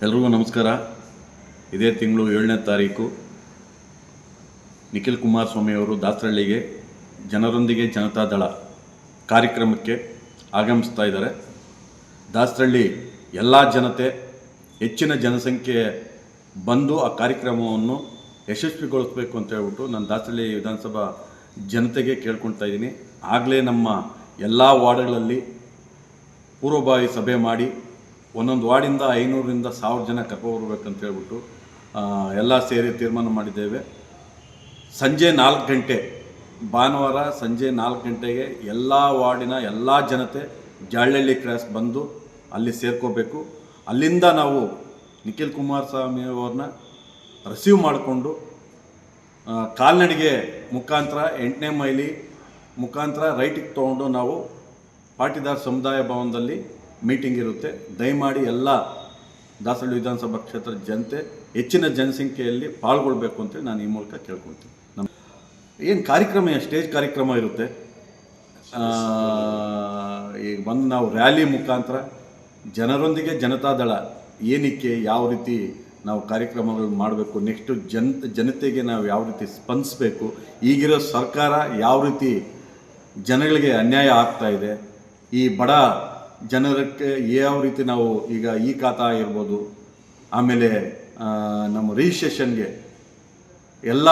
ಎಲ್ರಿಗೂ ನಮಸ್ಕಾರ. ಇದೇ ತಿಂಗಳು 7ನೇ ತಾರೀಕು ನಿಖಿಲ್ ಕುಮಾರಸ್ವಾಮಿ ಅವರು ದಾಸರಳ್ಳಿಗೆ ಜನರೊಂದಿಗೆ ಜನತಾದಳ ಕಾರ್ಯಕ್ರಮಕ್ಕೆ ಆಗಮಿಸ್ತಾ ಇದ್ದಾರೆ. ದಾಸರಳ್ಳಿ ಎಲ್ಲ ಜನತೆ ಹೆಚ್ಚಿನ ಜನಸಂಖ್ಯೆ ಬಂದು ಆ ಕಾರ್ಯಕ್ರಮವನ್ನು ಯಶಸ್ವಿಗೊಳಿಸಬೇಕು ಅಂತ ಹೇಳ್ಬಿಟ್ಟು ನಾನು ದಾಸರಳ್ಳಿ ವಿಧಾನಸಭಾ ಜನತೆಗೆ ಕೇಳ್ಕೊಳ್ತಾ ಇದ್ದೀನಿ. ಆಗಲೇ ನಮ್ಮ ಎಲ್ಲ ವಾರ್ಡ್ಗಳಲ್ಲಿ ಪೂರ್ವಭಾವಿ ಸಭೆ ಮಾಡಿ ಒಂದೊಂದು ವಾರ್ಡಿಂದ 500ರಿಂದ 1000 ಜನ ಕರ್ಕೊಬರ್ಬೇಕಂತ ಹೇಳ್ಬಿಟ್ಟು ಎಲ್ಲ ಸೇರಿ ತೀರ್ಮಾನ ಮಾಡಿದ್ದೇವೆ. ಸಂಜೆ 4 ಗಂಟೆ ಭಾನುವಾರ ಸಂಜೆ 4 ಗಂಟೆಗೆ ಎಲ್ಲ ವಾರ್ಡಿನ ಎಲ್ಲ ಜನತೆ ಜಾಳಹಳ್ಳಿ ಕ್ರಾಸ್ ಬಂದು ಅಲ್ಲಿ ಸೇರ್ಕೋಬೇಕು. ಅಲ್ಲಿಂದ ನಾವು ನಿಖಿಲ್ ಕುಮಾರಸ್ವಾಮಿ ಅವ್ರನ್ನ ರಿಸೀವ್ ಮಾಡಿಕೊಂಡು ಕಾಲ್ನಡಿಗೆ ಮುಖಾಂತರ 8ನೇ ಮೈಲಿ ಮುಖಾಂತರ ರೈಟಿಗೆ ತೊಗೊಂಡು ನಾವು ಪಾಟಿದಾರ್ ಸಮುದಾಯ ಭವನದಲ್ಲಿ ಮೀಟಿಂಗ್ ಇರುತ್ತೆ. ದಯಮಾಡಿ ಎಲ್ಲ ದಾಸರಳ್ಳಿ ವಿಧಾನಸಭಾ ಕ್ಷೇತ್ರದ ಜನತೆ ಹೆಚ್ಚಿನ ಜನಸಂಖ್ಯೆಯಲ್ಲಿ ಪಾಲ್ಗೊಳ್ಬೇಕು ಅಂತೇಳಿ ನಾನು ಈ ಮೂಲಕ ಕೇಳ್ಕೊಳ್ತೀನಿ. ನಮ್ಮ ಏನು ಕಾರ್ಯಕ್ರಮ ಸ್ಟೇಜ್ ಕಾರ್ಯಕ್ರಮ ಇರುತ್ತೆ. ಈಗ ಬಂದು ನಾವು ರ್ಯಾಲಿ ಮುಖಾಂತರ ಜನರೊಂದಿಗೆ ಜನತಾದಳ ಏನಕ್ಕೆ ಯಾವ ರೀತಿ ನಾವು ಕಾರ್ಯಕ್ರಮಗಳು ಮಾಡಬೇಕು, ನೆಕ್ಸ್ಟು ಜನತೆಗೆ ನಾವು ಯಾವ ರೀತಿ ಸ್ಪಂದಿಸಬೇಕು, ಈಗಿರೋ ಸರ್ಕಾರ ಯಾವ ರೀತಿ ಜನಗಳಿಗೆ ಅನ್ಯಾಯ ಆಗ್ತಾ ಇದೆ, ಈ ಬಡ ಜನರಕ್ಕೆ ಯಾವ ರೀತಿ ನಾವು ಈಗ ಈ ಖಾತಾ ಇರ್ಬೋದು, ಆಮೇಲೆ ನಮ್ಮ ರಿಜಿಸ್ಟ್ರೇಷನ್ಗೆ ಎಲ್ಲ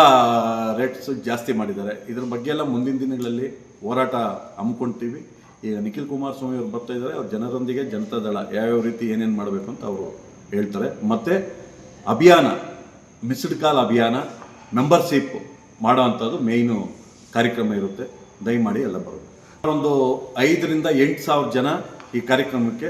ರೇಟ್ಸು ಜಾಸ್ತಿ ಮಾಡಿದ್ದಾರೆ. ಇದ್ರ ಬಗ್ಗೆ ಎಲ್ಲ ಮುಂದಿನ ದಿನಗಳಲ್ಲಿ ಹೋರಾಟ ಹಮ್ಮಿಕೊಳ್ತೀವಿ. ಈಗ ನಿಖಿಲ್ ಕುಮಾರಸ್ವಾಮಿ ಅವರು ಬರ್ತಾ ಇದ್ದಾರೆ, ಅವ್ರು ಜನರೊಂದಿಗೆ ಜನತಾದಳ ಯಾವ್ಯಾವ ರೀತಿ ಏನೇನು ಮಾಡಬೇಕು ಅಂತ ಅವರು ಹೇಳ್ತಾರೆ. ಮತ್ತು ಅಭಿಯಾನ ಮಿಸ್ಡ್ ಕಾಲ್ ಅಭಿಯಾನ ಮೆಂಬರ್ಶಿಪ್ ಮಾಡೋ ಅಂಥದ್ದು ಮೇಯ್ನು ಕಾರ್ಯಕ್ರಮ ಇರುತ್ತೆ. ದಯಮಾಡಿ ಎಲ್ಲ ಬರೋದು. ಒಂದು 5ರಿಂದ 8 ಸಾವಿರ ಜನ ಈ ಕಾರ್ಯಕ್ರಮಕ್ಕೆ